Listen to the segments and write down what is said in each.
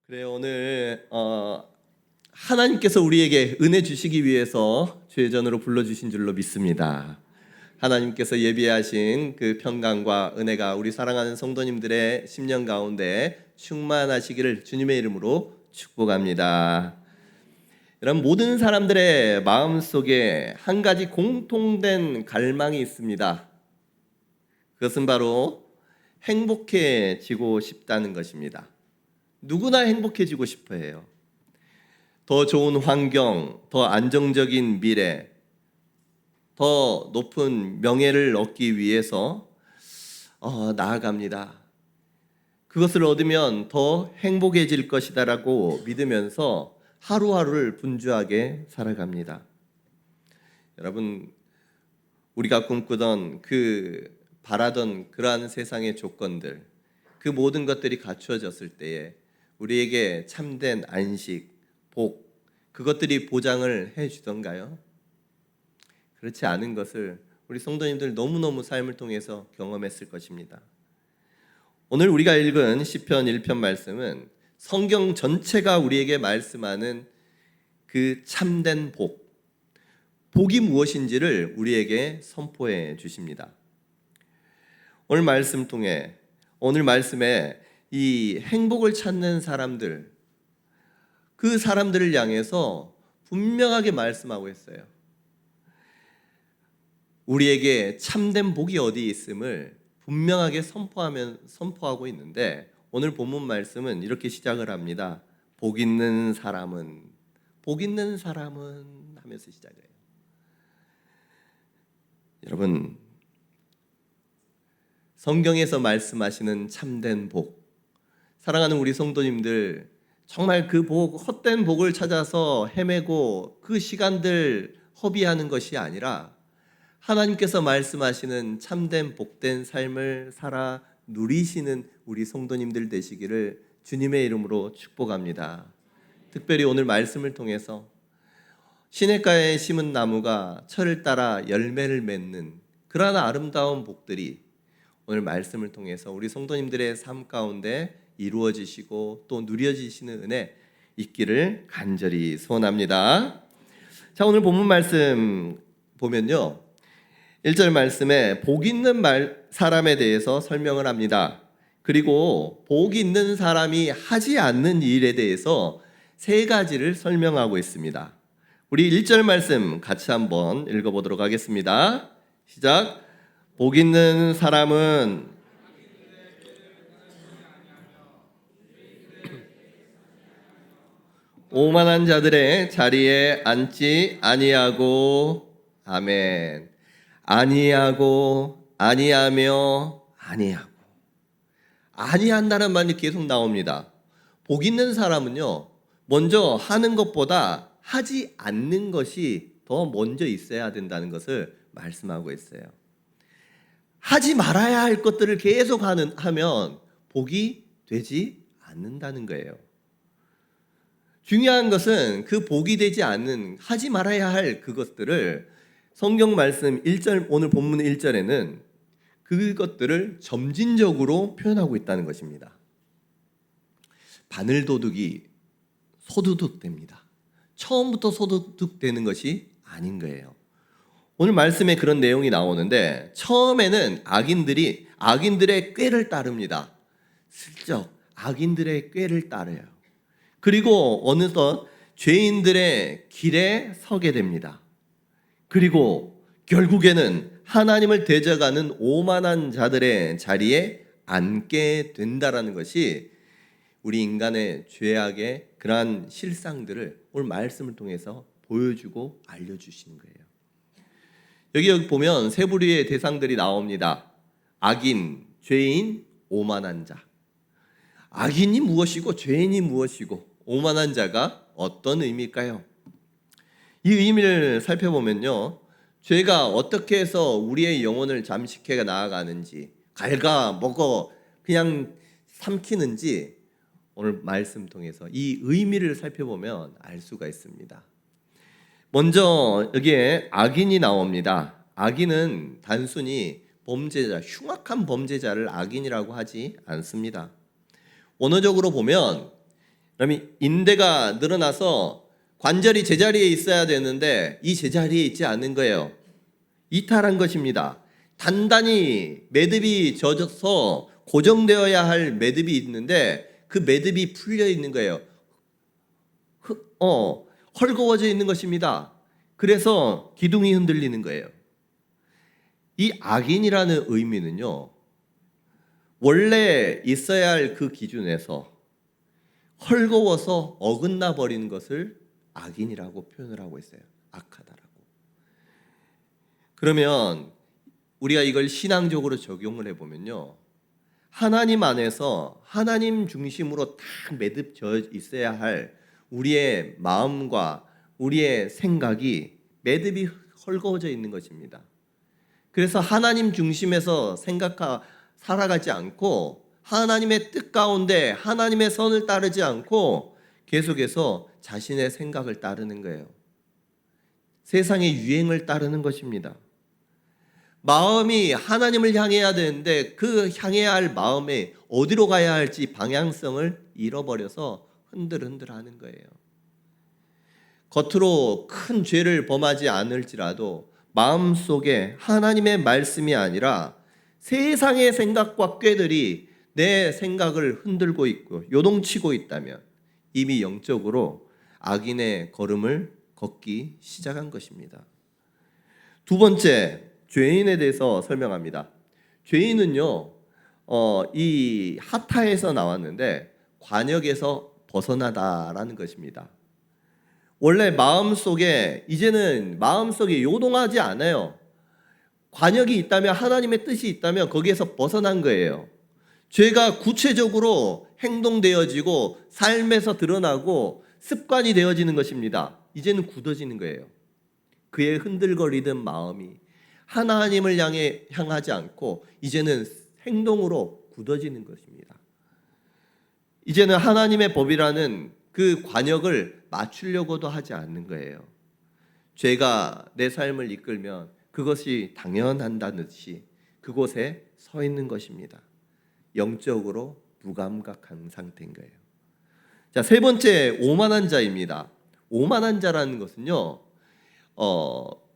그래요. 오늘 하나님께서 우리에게 은혜 주시기 위해서 죄전으로 불러주신 줄로 믿습니다. 하나님께서 예비하신 그 평강과 은혜가 우리 사랑하는 성도님들의 심령 가운데 충만하시기를 주님의 이름으로 축복합니다. 여러분, 모든 사람들의 마음속에 한 가지 공통된 갈망이 있습니다. 그것은 바로 행복해지고 싶다는 것입니다. 누구나 행복해지고 싶어 해요. 더 좋은 환경, 더 안정적인 미래, 더 높은 명예를 얻기 위해서 나아갑니다. 그것을 얻으면 더 행복해질 것이다라고 믿으면서 하루하루를 분주하게 살아갑니다. 여러분, 우리가 꿈꾸던 바라던 그러한 세상의 조건들, 그 모든 것들이 갖추어졌을 때에 우리에게 참된 안식, 복, 그것들이 보장을 해주던가요? 그렇지 않은 것을 우리 성도님들 너무너무 삶을 통해서 경험했을 것입니다. 오늘 우리가 읽은 시편 1편 말씀은 성경 전체가 우리에게 말씀하는 그 참된 복이 무엇인지를 우리에게 선포해 주십니다. 오늘 말씀에 이 행복을 찾는 사람들, 그 사람들을 향해서 분명하게 말씀하고 있어요. 우리에게 참된 복이 어디 있음을 분명하게 선포하고 있는데, 오늘 본문 말씀은 이렇게 시작을 합니다. 복 있는 사람은 하면서 시작해요. 여러분, 성경에서 말씀하시는 참된 복, 사랑하는 우리 성도님들, 정말 그 헛된 복을 찾아서 헤매고 그 시간들 허비하는 것이 아니라 하나님께서 말씀하시는 참된 복된 삶을 살아 누리시는 우리 성도님들 되시기를 주님의 이름으로 축복합니다. 특별히 오늘 말씀을 통해서 시냇가에 심은 나무가 철을 따라 열매를 맺는 그러한 아름다운 복들이 오늘 말씀을 통해서 우리 성도님들의 삶 가운데 이루어지시고 또 누려지시는 은혜 있기를 간절히 소원합니다. 자, 오늘 본문 말씀 보면요, 1절 말씀에 복 있는 사람에 대해서 설명을 합니다. 그리고 복 있는 사람이 하지 않는 일에 대해서 세 가지를 설명하고 있습니다. 우리 1절 말씀 같이 한번 읽어보도록 하겠습니다. 시작. 복 있는 사람은 오만한 자들의 자리에 앉지 아니하고, 아멘. 아니한다는 말이 계속 나옵니다. 복 있는 사람은요, 먼저 하는 것보다 하지 않는 것이 더 먼저 있어야 된다는 것을 말씀하고 있어요. 하지 말아야 할 것들을 계속 하면 복이 되지 않는다는 거예요. 중요한 것은 그 복이 되지 않는, 하지 말아야 할 그것들을 성경 말씀 1절, 오늘 본문 1절에는 그것들을 점진적으로 표현하고 있다는 것입니다. 바늘도둑이 소도둑됩니다. 처음부터 소도둑되는 것이 아닌 거예요. 오늘 말씀에 그런 내용이 나오는데, 처음에는 악인들의 꾀를 따릅니다. 슬쩍 악인들의 꾀를 따라요. 그리고 어느덧 죄인들의 길에 서게 됩니다. 그리고 결국에는 하나님을 대적하는 오만한 자들의 자리에 앉게 된다라는 것이 우리 인간의 죄악의 그러한 실상들을 오늘 말씀을 통해서 보여주고 알려주시는 거예요. 여기 보면 세 부류의 대상들이 나옵니다. 악인, 죄인, 오만한 자. 악인이 무엇이고 죄인이 무엇이고 오만한 자가 어떤 의미일까요? 이 의미를 살펴보면요, 죄가 어떻게 해서 우리의 영혼을 잠식해 나아가는지, 갉아먹어 그냥 삼키는지 오늘 말씀 통해서 이 의미를 살펴보면 알 수가 있습니다. 먼저 여기에 악인이 나옵니다. 악인은 단순히 범죄자, 흉악한 범죄자를 악인이라고 하지 않습니다. 원어적으로 보면 그러면 인대가 늘어나서 관절이 제자리에 있어야 되는데 이 제자리에 있지 않은 거예요. 이탈한 것입니다. 단단히 매듭이 젖어서 고정되어야 할 매듭이 있는데 그 매듭이 풀려 있는 거예요. 헐거워져 있는 것입니다. 그래서 기둥이 흔들리는 거예요. 이 악인이라는 의미는요, 원래 있어야 할 그 기준에서 헐거워서 어긋나 버리는 것을 악인이라고 표현을 하고 있어요. 악하다라고. 그러면 우리가 이걸 신앙적으로 적용을 해보면요, 하나님 안에서 하나님 중심으로 딱 매듭져 있어야 할 우리의 마음과 우리의 생각이 매듭이 헐거워져 있는 것입니다. 그래서 하나님 중심에서 살아가지 않고 하나님의 뜻 가운데 하나님의 선을 따르지 않고 계속해서 자신의 생각을 따르는 거예요. 세상의 유행을 따르는 것입니다. 마음이 하나님을 향해야 되는데 그 향해야 할 마음에 어디로 가야 할지 방향성을 잃어버려서 흔들흔들하는 거예요. 겉으로 큰 죄를 범하지 않을지라도 마음속에 하나님의 말씀이 아니라 세상의 생각과 꾀들이 내 생각을 흔들고 있고 요동치고 있다면 이미 영적으로 악인의 걸음을 걷기 시작한 것입니다. 두 번째, 죄인에 대해서 설명합니다. 죄인은요, 이 하타에서 나왔는데 관역에서 벗어나다라는 것입니다. 원래 이제는 마음속에 요동하지 않아요. 관역이 있다면, 하나님의 뜻이 있다면 거기에서 벗어난 거예요. 죄가 구체적으로 행동되어지고 삶에서 드러나고 습관이 되어지는 것입니다. 이제는 굳어지는 거예요. 그의 흔들거리던 마음이 하나님을 향하지 않고 이제는 행동으로 굳어지는 것입니다. 이제는 하나님의 법이라는 그 관역을 맞추려고도 하지 않는 거예요. 죄가 내 삶을 이끌면 그것이 당연한다는 듯이 그곳에 서 있는 것입니다. 영적으로 무감각한 상태인 거예요. 자, 세 번째, 오만한 자입니다. 오만한 자라는 것은요,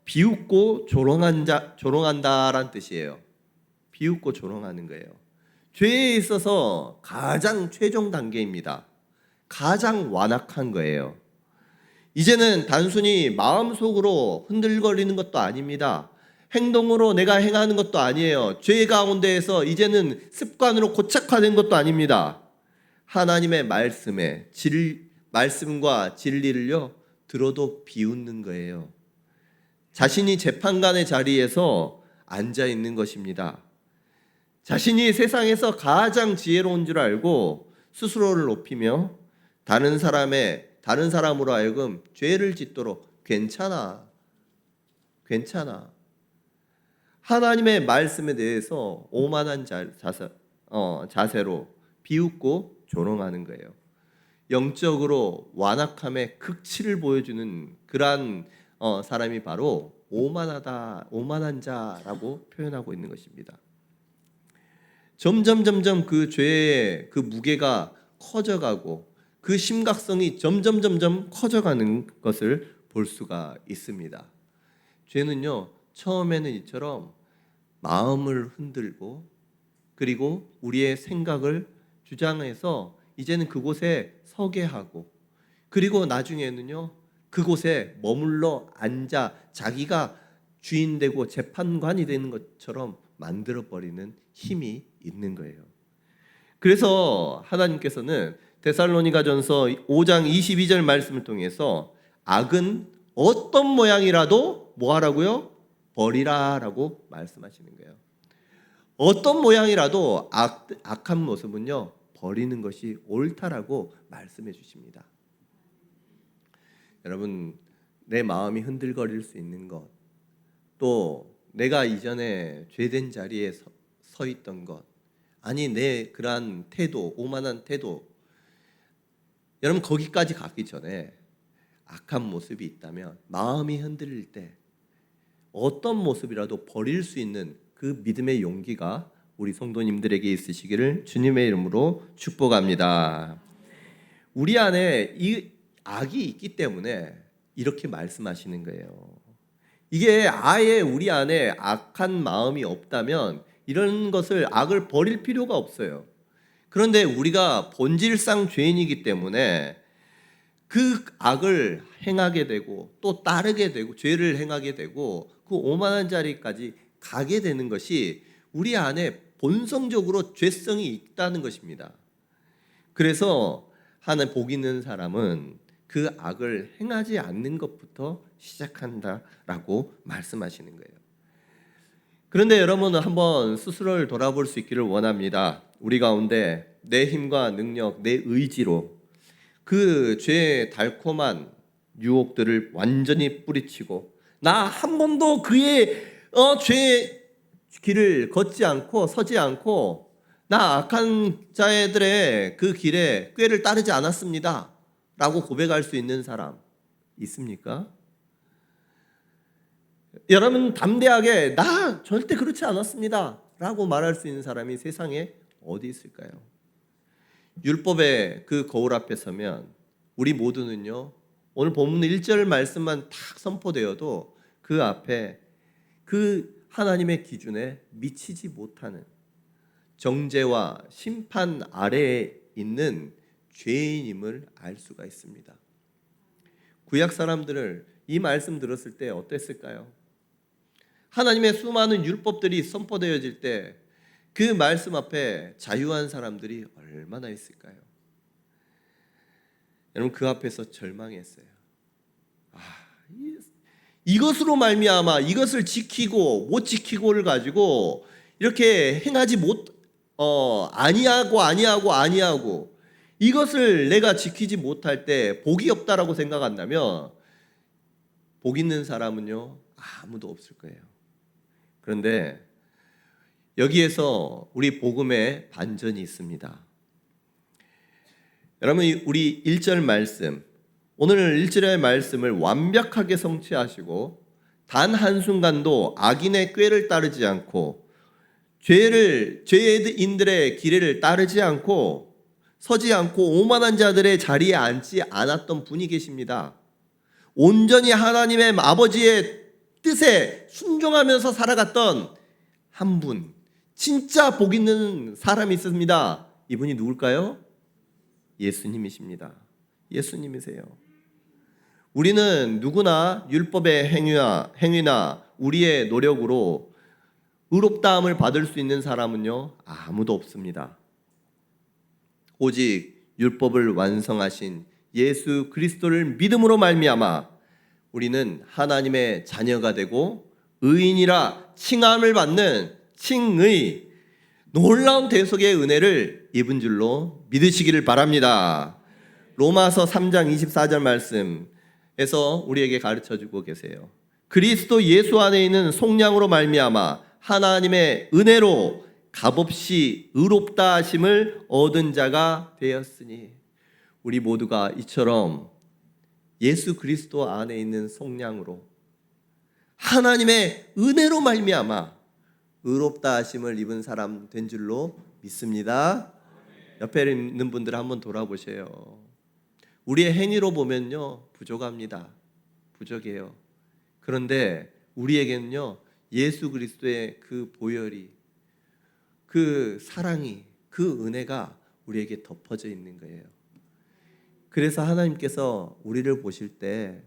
비웃고 조롱한다라는 뜻이에요. 비웃고 조롱하는 거예요. 죄에 있어서 가장 최종 단계입니다. 가장 완악한 거예요. 이제는 단순히 마음속으로 흔들거리는 것도 아닙니다. 행동으로 내가 행하는 것도 아니에요. 죄 가운데에서 이제는 습관으로 고착화된 것도 아닙니다. 하나님의 말씀과 진리를요, 들어도 비웃는 거예요. 자신이 재판관의 자리에서 앉아 있는 것입니다. 자신이 세상에서 가장 지혜로운 줄 알고 스스로를 높이며 다른 사람으로 하여금 죄를 짓도록 괜찮아. 하나님의 말씀에 대해서 오만한 자세로 비웃고 조롱하는 거예요. 영적으로 완악함의 극치를 보여주는 그러한 사람이 바로 오만한 자라고 표현하고 있는 것입니다. 점점 그 죄의 그 무게가 커져가고 그 심각성이 점점 커져가는 것을 볼 수가 있습니다. 죄는요, 처음에는 이처럼 마음을 흔들고 그리고 우리의 생각을 주장해서 이제는 그곳에 서게 하고 그리고 나중에는요, 그곳에 머물러 앉아 자기가 주인 되고 재판관이 되는 것처럼 만들어버리는 힘이 있는 거예요. 그래서 하나님께서는 데살로니가전서 5장 22절 말씀을 통해서 악은 어떤 모양이라도 뭐 하라고요? 버리라라고 말씀하시는 거예요. 어떤 모양이라도 악한 모습은요, 버리는 것이 옳다라고 말씀해 주십니다. 여러분, 내 마음이 흔들거릴 수 있는 것, 또 내가 이전에 죄된 자리에 서 있던 것, 아니 내 그러한 태도, 오만한 태도, 여러분 거기까지 가기 전에 악한 모습이 있다면 마음이 흔들릴 때 어떤 모습이라도 버릴 수 있는 그 믿음의 용기가 우리 성도님들에게 있으시기를 주님의 이름으로 축복합니다. 우리 안에 이 악이 있기 때문에 이렇게 말씀하시는 거예요. 이게 아예 우리 안에 악한 마음이 없다면 이런 것을 악을 버릴 필요가 없어요. 그런데 우리가 본질상 죄인이기 때문에 그 악을 행하게 되고 또 따르게 되고 죄를 행하게 되고 그 오만한 자리까지 가게 되는 것이 우리 안에 본성적으로 죄성이 있다는 것입니다. 그래서 하나님 복 있는 사람은 그 악을 행하지 않는 것부터 시작한다라고 말씀하시는 거예요. 그런데 여러분은 한번 스스로를 돌아볼 수 있기를 원합니다. 우리 가운데 내 힘과 능력, 내 의지로 그 죄의 달콤한 유혹들을 완전히 뿌리치고 나 한 번도 그의 죄의 길을 걷지 않고 서지 않고 나 악한 자들의 그 길에 꾀를 따르지 않았습니다 라고 고백할 수 있는 사람 있습니까? 여러분 담대하게 나 절대 그렇지 않았습니다 라고 말할 수 있는 사람이 세상에 어디 있을까요? 율법의 그 거울 앞에 서면 우리 모두는요, 오늘 본문 1절 말씀만 탁 선포되어도 그 앞에 그 하나님의 기준에 미치지 못하는 정죄와 심판 아래에 있는 죄인임을 알 수가 있습니다. 구약 사람들을 이 말씀 들었을 때 어땠을까요? 하나님의 수많은 율법들이 선포되어질 때 그 말씀 앞에 자유한 사람들이 얼마나 있을까요? 여러분 그 앞에서 절망했어요. 이것으로 말미암아 이것을 지키고 못 지키고를 가지고 이렇게 행하지 아니하고 이것을 내가 지키지 못할 때 복이 없다라고 생각한다면 복 있는 사람은요 아무도 없을 거예요. 그런데 여기에서 우리 복음의 반전이 있습니다. 여러분 우리 1절 말씀, 오늘 1절의 말씀을 완벽하게 성취하시고 단 한순간도 악인의 꾀를 따르지 않고 죄인들의 길을 따르지 않고 서지 않고 오만한 자들의 자리에 앉지 않았던 분이 계십니다. 온전히 하나님의 아버지의 뜻에 순종하면서 살아갔던 한 분, 진짜 복 있는 사람이 있습니다. 이분이 누굴까요? 예수님이십니다. 예수님이세요. 우리는 누구나 율법의 행위나 우리의 노력으로 의롭다함을 받을 수 있는 사람은요 아무도 없습니다. 오직 율법을 완성하신 예수 그리스도를 믿음으로 말미암아 우리는 하나님의 자녀가 되고 의인이라 칭함을 받는 칭의, 놀라운 대속의 은혜를 입은 줄로 믿으시기를 바랍니다. 로마서 3장 24절 말씀에서 우리에게 가르쳐주고 계세요. 그리스도 예수 안에 있는 속량으로 말미암아 하나님의 은혜로 값없이 의롭다 하심을 얻은 자가 되었으니, 우리 모두가 이처럼 예수 그리스도 안에 있는 속량으로 하나님의 은혜로 말미암아 의롭다 하심을 입은 사람 된 줄로 믿습니다. 옆에 있는 분들 한번 돌아보세요. 우리의 행위로 보면요 부족합니다. 부족해요. 그런데 우리에게는요 예수 그리스도의 그 보혈이, 그 사랑이, 그 은혜가 우리에게 덮어져 있는 거예요. 그래서 하나님께서 우리를 보실 때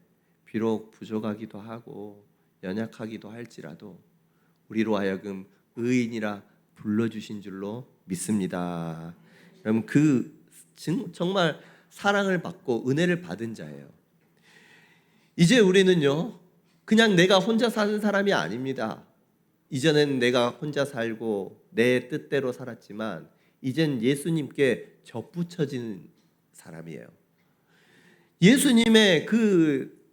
비록 부족하기도 하고 연약하기도 할지라도 우리로 하여금 의인이라 불러주신 줄로 믿습니다. 여러분 정말 사랑을 받고 은혜를 받은 자예요. 이제 우리는요 그냥 내가 혼자 사는 사람이 아닙니다. 이전엔 내가 혼자 살고 내 뜻대로 살았지만 이젠 예수님께 접붙여진 사람이에요.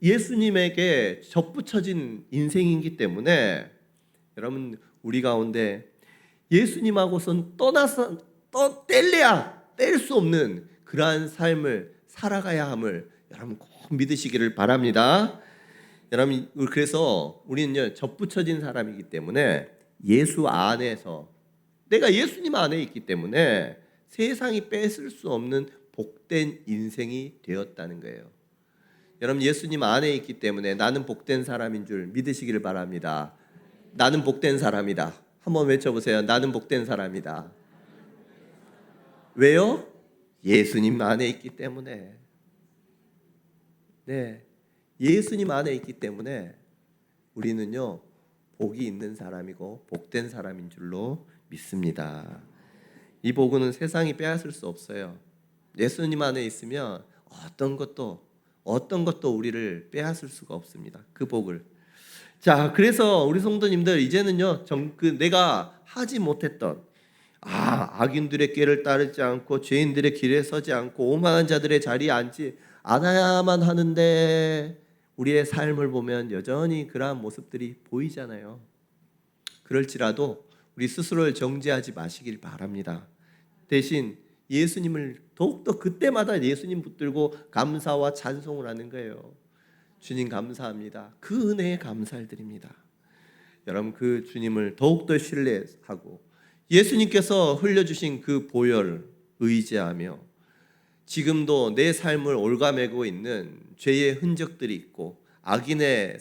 예수님에게 접붙여진 인생이기 때문에 여러분 우리 가운데 예수님하고선 떠나서 뗄 수 없는 그러한 삶을 살아가야 함을 여러분 꼭 믿으시기를 바랍니다. 여러분 그래서 우리는요 접붙여진 사람이기 때문에 예수 안에서, 내가 예수님 안에 있기 때문에 세상이 뺏을 수 없는 복된 인생이 되었다는 거예요. 여러분, 예수님 안에 있기 때문에 나는 복된 사람인 줄 믿으시기를 바랍니다. 나는 복된 사람이다. 한번 외쳐보세요. 나는 복된 사람이다. 왜요? 예수님 안에 있기 때문에. 네, 예수님 안에 있기 때문에 우리는요, 복이 있는 사람이고 복된 사람인 줄로 믿습니다. 이 복은 세상이 빼앗을 수 없어요. 예수님 안에 있으면 어떤 것도 우리를 빼앗을 수가 없습니다. 그 복을. 자, 그래서 우리 성도님들 이제는요, 내가 하지 못했던 악인들의 길을 따르지 않고 죄인들의 길에 서지 않고 오만한 자들의 자리에 앉지 않아야만 하는데 우리의 삶을 보면 여전히 그러한 모습들이 보이잖아요. 그럴지라도 우리 스스로를 정죄하지 마시길 바랍니다. 대신 예수님을 더욱더 그때마다 예수님 붙들고 감사와 찬송을 하는 거예요. 주님 감사합니다. 그 은혜에 감사를 드립니다. 여러분, 그 주님을 더욱더 신뢰하고 예수님께서 흘려주신 그 보혈 의지하며 지금도 내 삶을 올가매고 있는 죄의 흔적들이 있고 악인의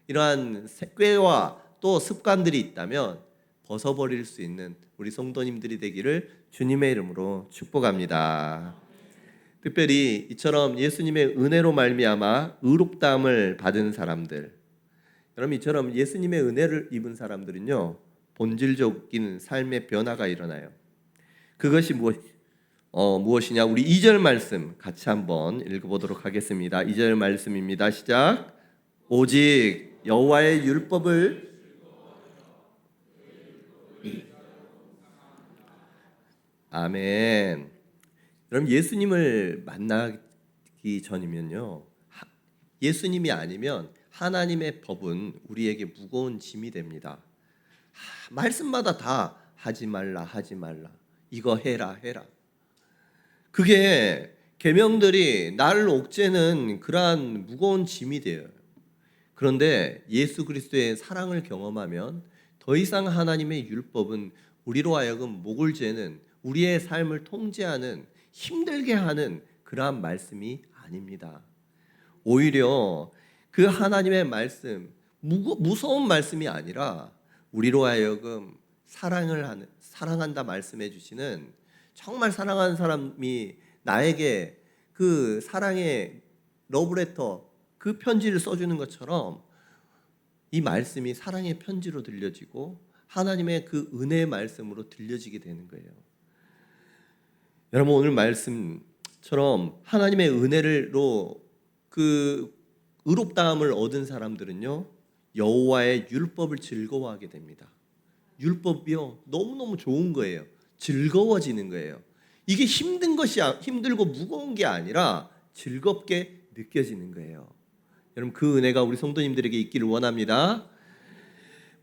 이러한 꾀와 또 습관들이 있다면 벗어버릴 수 있는 우리 성도님들이 되기를 주님의 이름으로 축복합니다. 특별히 이처럼 예수님의 은혜로 말미암아 의롭다함을 받은 사람들, 여러분 이처럼 예수님의 은혜를 입은 사람들은요, 본질적인 삶의 변화가 일어나요. 그것이 무엇이냐? 우리 2절 말씀 같이 한번 읽어보도록 하겠습니다. 2절 말씀입니다. 시작. 오직 여호와의 율법을 아멘. 여러분, 예수님을 만나기 전이면요, 예수님이 아니면 하나님의 법은 우리에게 무거운 짐이 됩니다. 말씀마다 다 하지 말라, 이거 해라. 그게 계명들이 나를 옥죄는 그러한 무거운 짐이 돼요. 그런데 예수 그리스도의 사랑을 경험하면 더 이상 하나님의 율법은 우리로 하여금 목을 죄는, 우리의 삶을 통제하는, 힘들게 하는 그러한 말씀이 아닙니다. 오히려 그 하나님의 말씀, 무서운 말씀이 아니라 우리로 하여금 사랑한다 말씀해 주시는, 정말 사랑하는 사람이 나에게 그 사랑의 러브레터, 그 편지를 써주는 것처럼 이 말씀이 사랑의 편지로 들려지고 하나님의 그 은혜의 말씀으로 들려지게 되는 거예요. 여러분, 오늘 말씀처럼 하나님의 은혜로 그 의롭다함을 얻은 사람들은요, 여호와의 율법을 즐거워하게 됩니다. 율법이요, 너무너무 좋은 거예요. 즐거워지는 거예요. 이게 힘들고 무거운 게 아니라 즐겁게 느껴지는 거예요. 여러분, 그 은혜가 우리 성도님들에게 있기를 원합니다.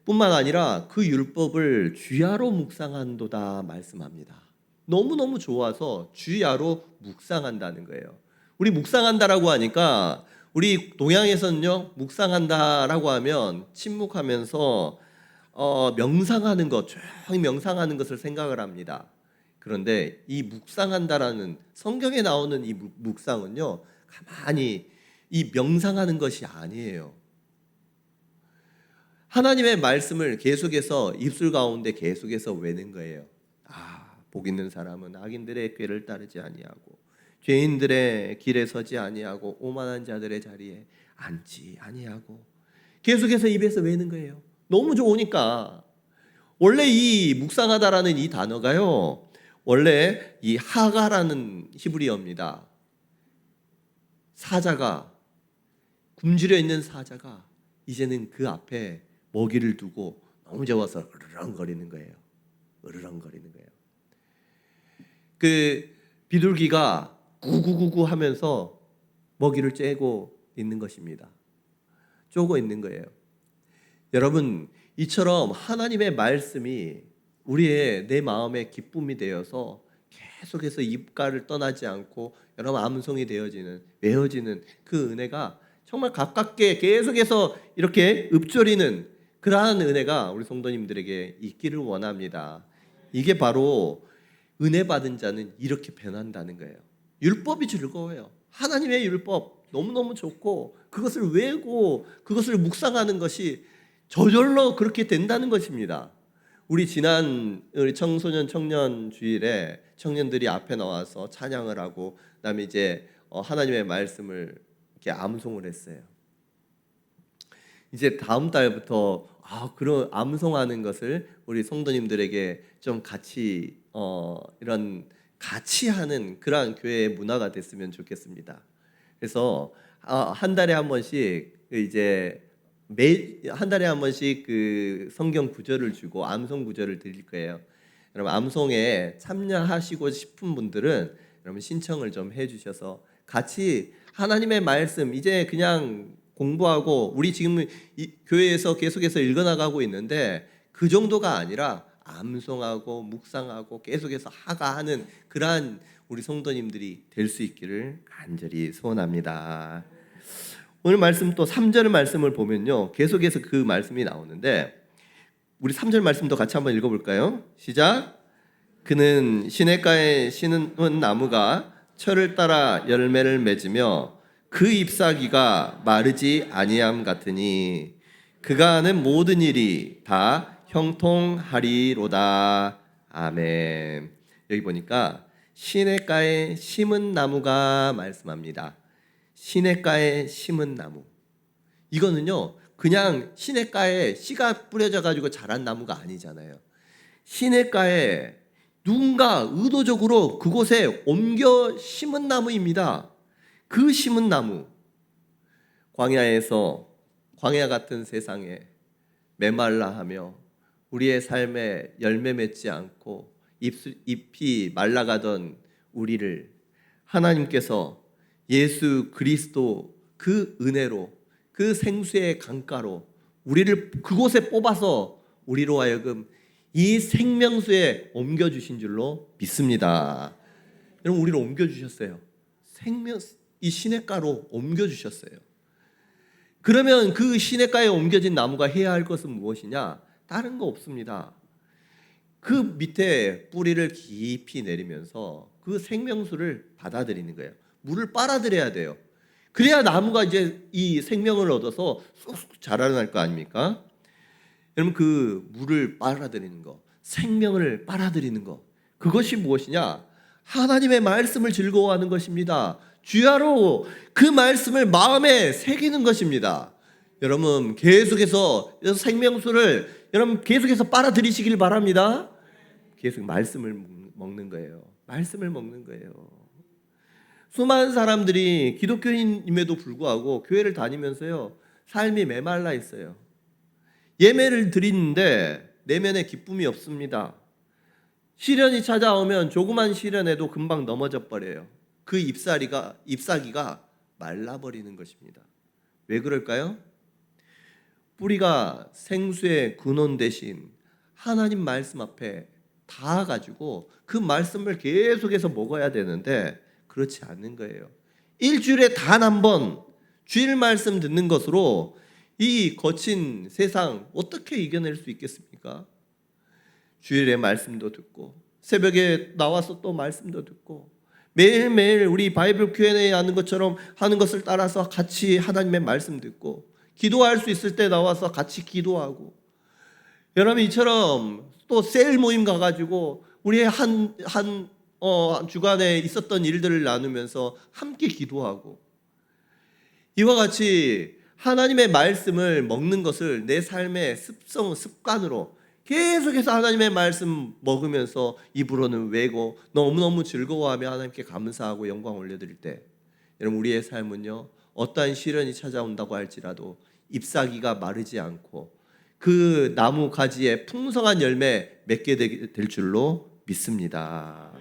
뿐만 아니라 그 율법을 주야로 묵상한도다 말씀합니다. 너무너무 좋아서 주야로 묵상한다는 거예요. 우리 묵상한다라고 하니까 우리 동양에서는요, 묵상한다라고 하면 침묵하면서 명상하는 것, 조용히 명상하는 것을 생각을 합니다. 그런데 이 묵상한다라는 성경에 나오는 이 묵상은요, 가만히 이 명상하는 것이 아니에요. 하나님의 말씀을 계속해서 입술 가운데 계속해서 외는 거예요. 복 있는 사람은 악인들의 꾀를 따르지 아니하고 죄인들의 길에 서지 아니하고 오만한 자들의 자리에 앉지 아니하고, 계속해서 입에서 외는 거예요. 너무 좋으니까. 원래 이 묵상하다라는 이 단어가요, 원래 이 하가라는 히브리어입니다. 사자가, 굶주려 있는 사자가 이제는 그 앞에 먹이를 두고 너무 좋아서 으르렁거리는 거예요. 그 비둘기가 구구구구 하면서 먹이를 쬐고 있는 것입니다. 쪼고 있는 거예요. 여러분, 이처럼 하나님의 말씀이 내 마음의 기쁨이 되어서 계속해서 입가를 떠나지 않고 여러분 암송이 외워지는 그 은혜가 정말 가깝게 계속해서 이렇게 읊조리는 그러한 은혜가 우리 성도님들에게 있기를 원합니다. 이게 바로 은혜 받은 자는 이렇게 변한다는 거예요. 율법이 즐거워요. 하나님의 율법 너무너무 좋고 그것을 외우고 그것을 묵상하는 것이 저절로 그렇게 된다는 것입니다. 우리 청소년 청년 주일에 청년들이 앞에 나와서 찬양을 하고 그다음에 이제 하나님의 말씀을 이렇게 암송을 했어요. 이제 다음 달부터 그런 암송하는 것을 우리 성도님들에게 좀 같이 이런 같이 하는 그러한 교회의 문화가 됐으면 좋겠습니다. 그래서 한 달에 한 번씩 이제 한 달에 한 번씩 그 성경 구절을 주고 암송 구절을 드릴 거예요. 여러분 암송에 참여하시고 싶은 분들은 여러분 신청을 좀 해주셔서 같이 하나님의 말씀 이제 그냥 공부하고 우리 지금 이 교회에서 계속해서 읽어나가고 있는데 그 정도가 아니라 암송하고 묵상하고 계속해서 하는 그러한 우리 성도님들이 될 수 있기를 간절히 소원합니다. 오늘 말씀 또 3절 말씀을 보면요 계속해서 그 말씀이 나오는데 우리 3절 말씀도 같이 한번 읽어볼까요? 시작. 그는 시냇가에 심은 나무가 철을 따라 열매를 맺으며 그 잎사귀가 마르지 아니함 같으니 그가 하는 모든 일이 다 형통하리로다. 아멘. 여기 보니까 시냇가에 심은 나무가 말씀합니다. 시냇가에 심은 나무. 이거는요 그냥 시냇가에 씨가 뿌려져 가지고 자란 나무가 아니잖아요. 시냇가에 누군가 의도적으로 그곳에 옮겨 심은 나무입니다. 그 심은 나무, 광야 같은 세상에 메말라하며 우리의 삶에 열매 맺지 않고 잎이 말라가던 우리를 하나님께서 예수 그리스도 그 은혜로 그 생수의 강가로 우리를 그곳에 뽑아서 우리로 하여금 이 생명수에 옮겨주신 줄로 믿습니다. 여러분 우리를 옮겨주셨어요. 이 시냇가로 옮겨주셨어요. 그러면 그 시냇가에 옮겨진 나무가 해야 할 것은 무엇이냐? 다른 거 없습니다. 그 밑에 뿌리를 깊이 내리면서 그 생명수를 받아들이는 거예요. 물을 빨아들여야 돼요. 그래야 나무가 이제 이 생명을 얻어서 쑥쑥 자라날 거 아닙니까? 여러분 그 물을 빨아들이는 거, 생명을 빨아들이는 거, 그것이 무엇이냐? 하나님의 말씀을 즐거워하는 것입니다. 주야로 그 말씀을 마음에 새기는 것입니다. 여러분 계속해서 생명수를 여러분 계속해서 빨아들이시길 바랍니다. 계속 말씀을 먹는 거예요. 말씀을 먹는 거예요. 수많은 사람들이 기독교인임에도 불구하고 교회를 다니면서요 삶이 메말라 있어요. 예배를 드리는데 내면에 기쁨이 없습니다. 시련이 찾아오면 조그만 시련에도 금방 넘어져 버려요. 그 잎사귀가 말라버리는 것입니다. 왜 그럴까요? 뿌리가 생수의 근원 대신 하나님 말씀 앞에 닿아가지고 그 말씀을 계속해서 먹어야 되는데 그렇지 않는 거예요. 일주일에 단 한 번 주일 말씀 듣는 것으로 이 거친 세상 어떻게 이겨낼 수 있겠습니까? 주일에 말씀도 듣고 새벽에 나와서 또 말씀도 듣고 매일매일 우리 바이블 Q&A 하는 것처럼 하는 것을 따라서 같이 하나님의 말씀 듣고 기도할 수 있을 때 나와서 같이 기도하고 여러분 이처럼 또 셀 모임 가가지고 우리의 한 주간에 있었던 일들을 나누면서 함께 기도하고 이와 같이 하나님의 말씀을 먹는 것을 내 삶의 습관으로 계속해서 하나님의 말씀 먹으면서 입으로는 외고 너무너무 즐거워하며 하나님께 감사하고 영광 올려드릴 때 여러분 우리의 삶은요 어떠한 시련이 찾아온다고 할지라도 잎사귀가 마르지 않고 그 나무 가지에 풍성한 열매 맺게 될 줄로 믿습니다.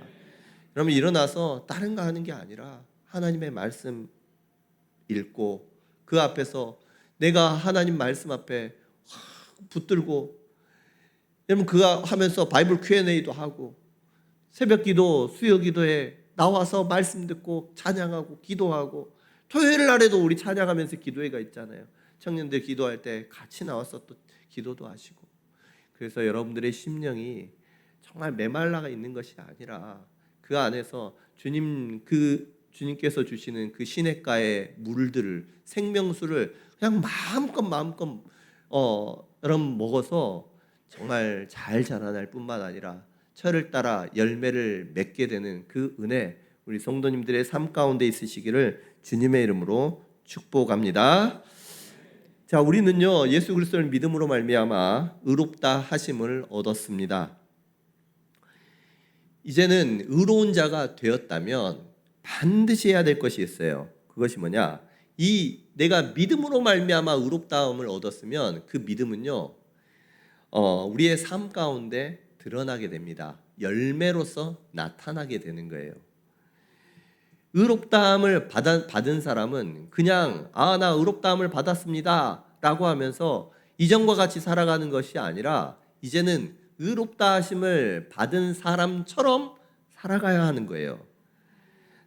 여러분 일어나서 다른 거 하는 게 아니라 하나님의 말씀 읽고 그 앞에서 내가 하나님 말씀 앞에 붙들고 여러분 그거 하면서 바이블 Q&A도 하고 새벽 기도, 수요 기도에 나와서 말씀 듣고 찬양하고 기도하고 토요일 날에도 우리 찬양하면서 기도회가 있잖아요. 청년들 기도할 때 같이 나와서 또 기도도 하시고 그래서 여러분들의 심령이 정말 메말라가 있는 것이 아니라 그 안에서 주님께서 주시는 그 시냇가의 물들을 생명수를 그냥 마음껏 여러분 먹어서 정말 잘 자라날 뿐만 아니라 철을 따라 열매를 맺게 되는 그 은혜 우리 성도님들의 삶 가운데 있으시기를 주님의 이름으로 축복합니다. 자, 우리는요 예수 그리스도를 믿음으로 말미암아 의롭다 하심을 얻었습니다. 이제는 의로운 자가 되었다면 반드시 해야 될 것이 있어요. 그것이 뭐냐? 내가 믿음으로 말미암아 의롭다함을 얻었으면 그 믿음은요 우리의 삶 가운데 드러나게 됩니다. 열매로서 나타나게 되는 거예요. 의롭다함을 받은 사람은 그냥 나 의롭다함을 받았습니다 라고 하면서 이전과 같이 살아가는 것이 아니라 이제는 의롭다 하심을 받은 사람처럼 살아가야 하는 거예요.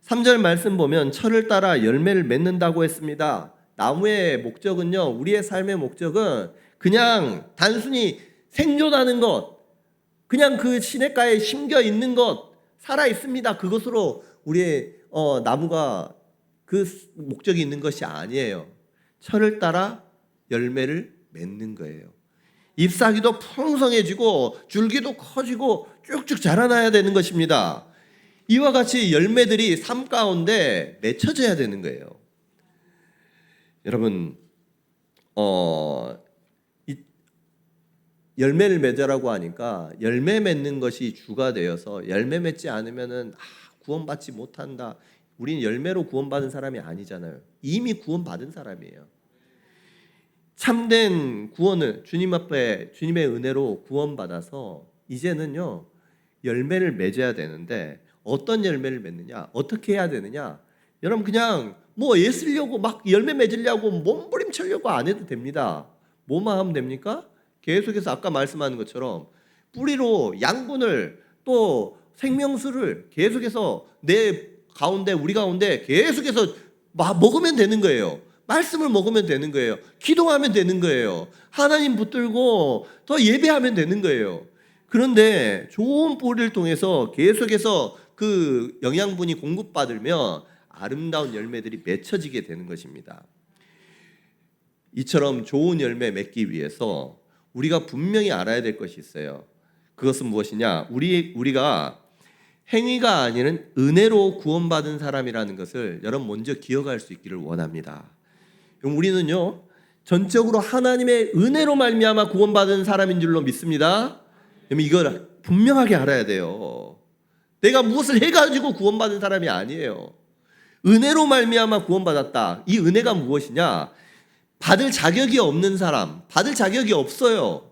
3절 말씀 보면 철을 따라 열매를 맺는다고 했습니다. 나무의 목적은요, 우리의 삶의 목적은 그냥 단순히 생존하는 것, 그냥 그 시냇가에 심겨 있는 것, 살아 있습니다. 그것으로 우리의 나무가 그 목적이 있는 것이 아니에요. 철을 따라 열매를 맺는 거예요. 잎사귀도 풍성해지고 줄기도 커지고 쭉쭉 자라나야 되는 것입니다. 이와 같이 열매들이 삶 가운데 맺혀져야 되는 거예요. 여러분, 열매를 맺으라고 하니까 열매 맺는 것이 주가 되어서 열매 맺지 않으면은 구원받지 못한다. 우리는 열매로 구원받은 사람이 아니잖아요. 이미 구원받은 사람이에요. 참된 구원을 주님 앞에 주님의 은혜로 구원받아서 이제는요 열매를 맺어야 되는데 어떤 열매를 맺느냐, 어떻게 해야 되느냐? 여러분 그냥 애쓰려고 막 열매 맺으려고 몸부림치려고 안 해도 됩니다. 뭐만 하면 됩니까? 계속해서 아까 말씀하는 것처럼 뿌리로 양분을 또 생명수를 계속해서 우리 가운데 계속해서 먹으면 되는 거예요. 말씀을 먹으면 되는 거예요. 기도하면 되는 거예요. 하나님 붙들고 더 예배하면 되는 거예요. 그런데 좋은 뿌리를 통해서 계속해서 그 영양분이 공급받으면 아름다운 열매들이 맺혀지게 되는 것입니다. 이처럼 좋은 열매 맺기 위해서 우리가 분명히 알아야 될 것이 있어요. 그것은 무엇이냐? 우리가 행위가 아닌 은혜로 구원받은 사람이라는 것을 여러분 먼저 기억할 수 있기를 원합니다. 그럼 우리는요 전적으로 하나님의 은혜로 말미암아 구원받은 사람인 줄로 믿습니다. 그럼 이걸 분명하게 알아야 돼요. 내가 무엇을 해가지고 구원받은 사람이 아니에요. 은혜로 말미암아 구원받았다. 이 은혜가 무엇이냐? 받을 자격이 없는 사람, 받을 자격이 없어요.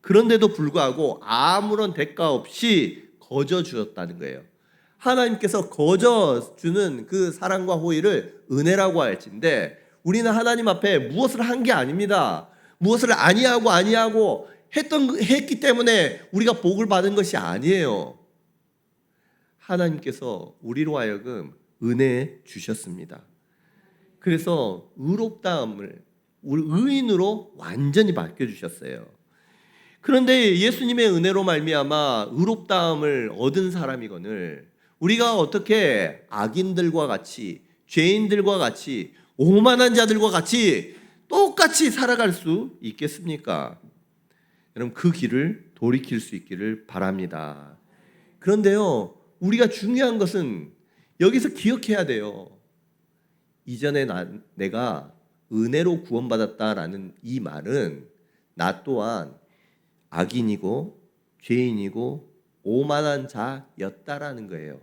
그런데도 불구하고 아무런 대가 없이 거저 주었다는 거예요. 하나님께서 거저 주는 그 사랑과 호의를 은혜라고 할진데 우리는 하나님 앞에 무엇을 한 게 아닙니다. 무엇을 아니하고 했기 때문에 우리가 복을 받은 것이 아니에요. 하나님께서 우리로 하여금 은혜 주셨습니다. 그래서 의롭다함을 우리 의인으로 완전히 바뀌어주셨어요. 그런데 예수님의 은혜로 말미암아 의롭다함을 얻은 사람이거늘 우리가 어떻게 악인들과 같이 죄인들과 같이 오만한 자들과 같이 똑같이 살아갈 수 있겠습니까? 여러분 그 길을 돌이킬 수 있기를 바랍니다. 그런데요 우리가 중요한 것은 여기서 기억해야 돼요. 이전에 내가 은혜로 구원받았다라는 이 말은 나 또한 악인이고 죄인이고 오만한 자였다라는 거예요.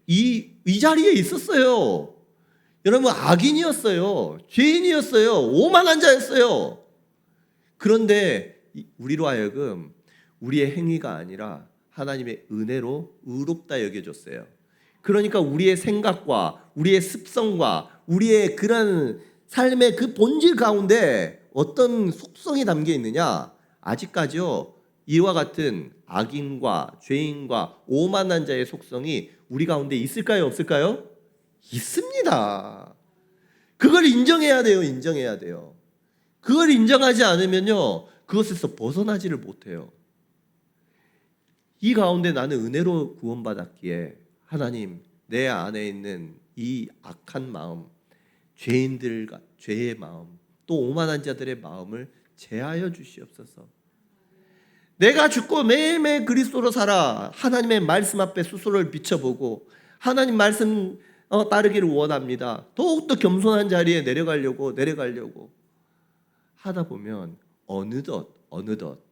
이 자리에 있었어요. 여러분 악인이었어요. 죄인이었어요. 오만한 자였어요. 그런데 우리로 하여금 우리의 행위가 아니라 하나님의 은혜로 의롭다 여겨졌어요. 그러니까 우리의 생각과 우리의 습성과 우리의 그런 삶의 그 본질 가운데 어떤 속성이 담겨 있느냐? 아직까지요 이와 같은 악인과 죄인과 오만한 자의 속성이 우리 가운데 있을까요? 없을까요? 있습니다. 그걸 인정해야 돼요. 인정해야 돼요. 그걸 인정하지 않으면요 그것에서 벗어나지를 못해요. 이 가운데 나는 은혜로 구원받았기에 하나님, 내 안에 있는 이 악한 마음, 죄의 마음, 또 오만한 자들의 마음을 제하여 주시옵소서. 내가 죽고 매일매일 그리스도로 살아 하나님의 말씀 앞에 스스로를 비춰보고 하나님 말씀 따르기를 원합니다. 더욱더 겸손한 자리에 내려가려고 하다 보면 어느덧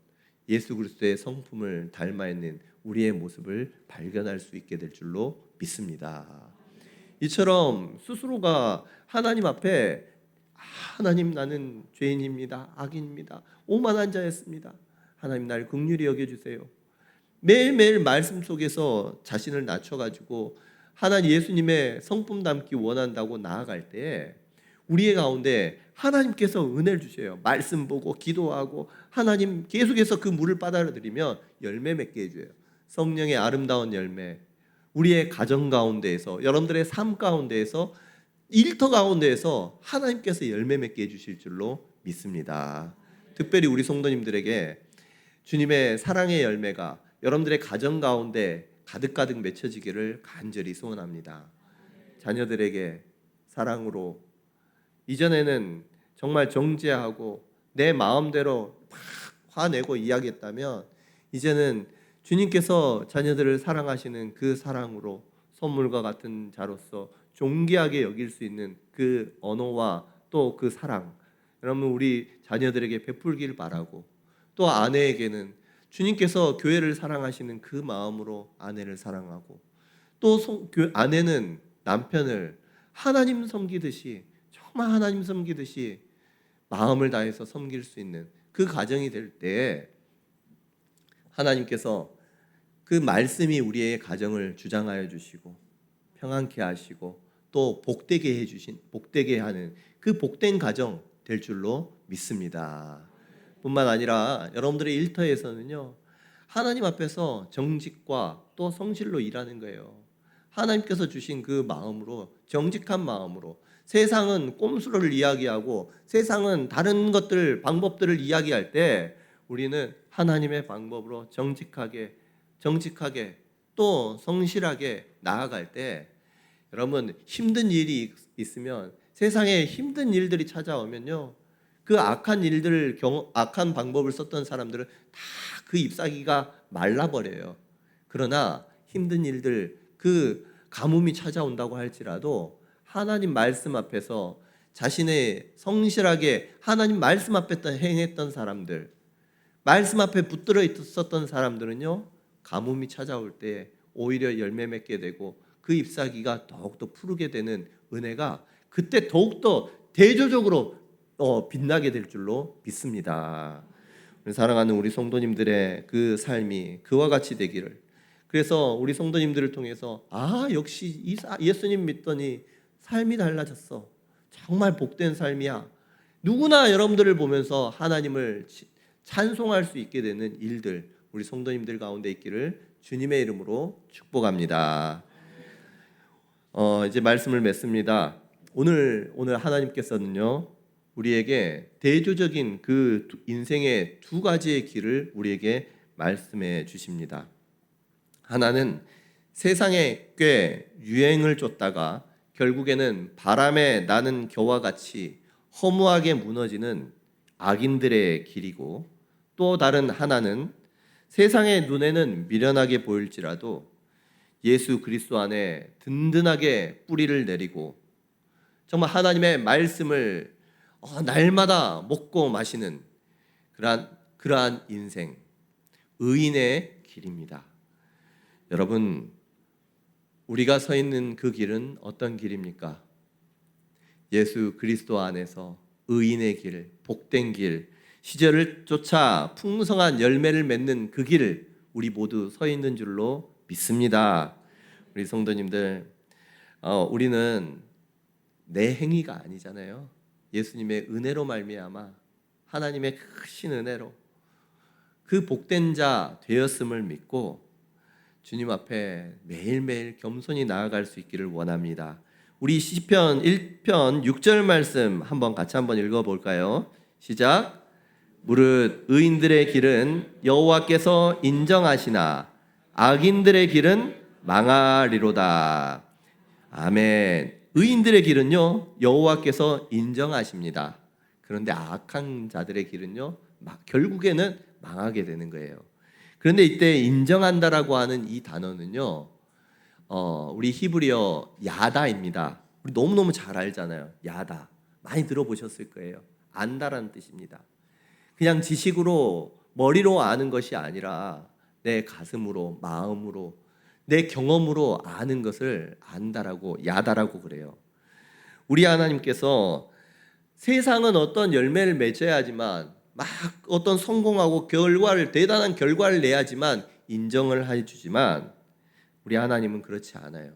예수 그리스도의 성품을 닮아 있는 우리의 모습을 발견할 수 있게 될 줄로 믿습니다. 이처럼 스스로가 하나님 앞에 하나님, 나는 죄인입니다. 악인입니다. 오만한 자였습니다. 하나님, 날 긍휼히 여겨주세요. 매일매일 말씀 속에서 자신을 낮춰가지고 하나님 예수님의 성품 닮기 원한다고 나아갈 때 우리의 가운데 하나님께서 은혜를 주셔요. 말씀 보고 기도하고 하나님 계속해서 그 물을 빨아들이면 열매 맺게 해줘요. 성령의 아름다운 열매, 우리의 가정 가운데에서, 여러분들의 삶 가운데에서, 일터 가운데에서 하나님께서 열매 맺게 해주실 줄로 믿습니다. 특별히 우리 성도님들에게 주님의 사랑의 열매가 여러분들의 가정 가운데 가득가득 맺혀지기를 간절히 소원합니다. 자녀들에게 사랑으로, 이전에는 정말 정죄하고 내 마음대로 막 화내고 이야기했다면 이제는 주님께서 자녀들을 사랑하시는 그 사랑으로 선물과 같은 자로서 존귀하게 여길 수 있는 그 언어와 또 그 사랑, 여러분 우리 자녀들에게 베풀기를 바라고, 또 아내에게는 주님께서 교회를 사랑하시는 그 마음으로 아내를 사랑하고, 또 아내는 남편을 하나님 섬기듯이, 정말 하나님 섬기듯이 마음을 다해서 섬길 수 있는 그 가정이 될 때 하나님께서 그 말씀이 우리의 가정을 주장하여 주시고 평안케 하시고 또 복되게 하는 그 복된 가정 될 줄로 믿습니다. 뿐만 아니라 여러분들의 일터에서는요, 하나님 앞에서 정직과 또 성실로 일하는 거예요. 하나님께서 주신 그 마음으로, 정직한 마음으로. 세상은 꼼수를 이야기하고 세상은 다른 것들, 방법들을 이야기할 때 우리는 하나님의 방법으로 정직하게 또 성실하게 나아갈 때, 여러분 힘든 일이 있으면, 세상에 힘든 일들이 찾아오면요, 그 악한 방법을 썼던 사람들은 다 그 잎사귀가 말라버려요. 그러나 힘든 일들, 그 가뭄이 찾아온다고 할지라도 하나님 말씀 앞에서 자신의 성실하게 하나님 말씀 앞에 행했던 사람들, 말씀 앞에 붙들어 있었던 사람들은요, 가뭄이 찾아올 때 오히려 열매 맺게 되고 그 잎사귀가 더욱더 푸르게 되는 은혜가 그때 더욱더 대조적으로 빛나게 될 줄로 믿습니다. 사랑하는 우리 성도님들의 그 삶이 그와 같이 되기를, 그래서 우리 성도님들을 통해서 역시 예수님 믿더니 삶이 달라졌어, 정말 복된 삶이야, 누구나 여러분들을 보면서 하나님을 찬송할 수 있게 되는 일들 우리 성도님들 가운데 있기를 주님의 이름으로 축복합니다. 이제 말씀을 맺습니다. 오늘 하나님께서는요, 우리에게 대조적인 그 인생의 두 가지의 길을 우리에게 말씀해 주십니다. 하나는 세상에 꽤 유행을 쫓다가 결국에는 바람에 나는 겨와 같이 허무하게 무너지는 악인들의 길이고, 또 다른 하나는 세상의 눈에는 미련하게 보일지라도 예수 그리스도 안에 든든하게 뿌리를 내리고 정말 하나님의 말씀을 날마다 먹고 마시는 그러한 인생, 의인의 길입니다. 여러분, 우리가 서 있는 그 길은 어떤 길입니까? 예수 그리스도 안에서 의인의 길, 복된 길, 시절을 쫓아 풍성한 열매를 맺는 그 길을 우리 모두 서 있는 줄로 믿습니다. 우리 성도님들, 우리는 내 행위가 아니잖아요. 예수님의 은혜로 말미암아, 하나님의 크신 은혜로 그 복된 자 되었음을 믿고 주님 앞에 매일매일 겸손히 나아갈 수 있기를 원합니다. 우리 시편 1편 6절 말씀 같이 한번 읽어볼까요? 시작. 무릇 의인들의 길은 여호와께서 인정하시나 악인들의 길은 망하리로다. 아멘. 의인들의 길은요 여호와께서 인정하십니다. 그런데 악한 자들의 길은요 결국에는 망하게 되는 거예요. 그런데 이때 인정한다라고 하는 이 단어는요 우리 히브리어 야다입니다. 우리 너무너무 잘 알잖아요. 야다 많이 들어보셨을 거예요. 안다라는 뜻입니다. 그냥 지식으로 머리로 아는 것이 아니라 내 가슴으로, 마음으로, 내 경험으로 아는 것을 안다라고, 야다라고 그래요. 우리 하나님께서 세상은 어떤 열매를 맺어야 하지만 막 어떤 성공하고 대단한 결과를 내야지만 인정을 해주지만 우리 하나님은 그렇지 않아요.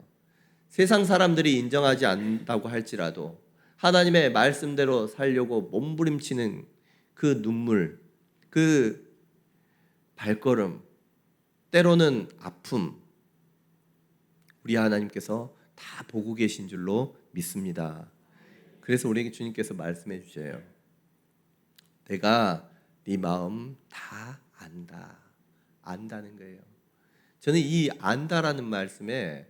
세상 사람들이 인정하지 않는다고 할지라도 하나님의 말씀대로 살려고 몸부림치는 그 눈물, 그 발걸음, 때로는 아픔, 우리 하나님께서 다 보고 계신 줄로 믿습니다. 그래서 우리에게 주님께서 말씀해 주셔요. 내가 네 마음 다 안다. 안다는 거예요. 저는 이 안다라는 말씀에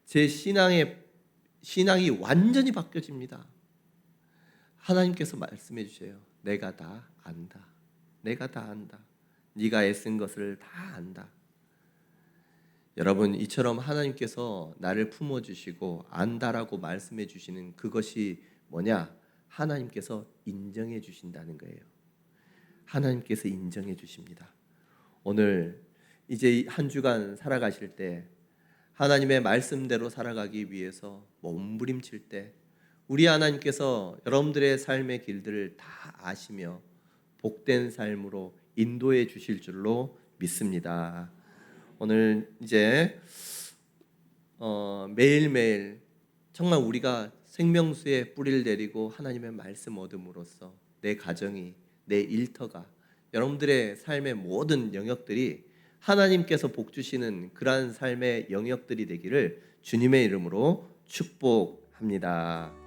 제 신앙이 완전히 바뀌어집니다. 하나님께서 말씀해 주세요. 내가 다 안다. 내가 다 안다. 네가 애쓴 것을 다 안다. 여러분, 이처럼 하나님께서 나를 품어주시고 안다라고 말씀해 주시는 그것이 뭐냐? 하나님께서 인정해 주신다는 거예요. 하나님께서 인정해 주십니다. 오늘 이제 한 주간 살아가실 때 하나님의 말씀대로 살아가기 위해서 몸부림칠 때 우리 하나님께서 여러분들의 삶의 길들을 다 아시며 복된 삶으로 인도해 주실 줄로 믿습니다. 오늘 이제 매일매일 정말 우리가 생명수에 뿌리를 내리고 하나님의 말씀 얻음으로써 내 가정이, 내 일터가, 여러분들의 삶의 모든 영역들이 하나님께서 복 주시는 그러한 삶의 영역들이 되기를 주님의 이름으로 축복합니다.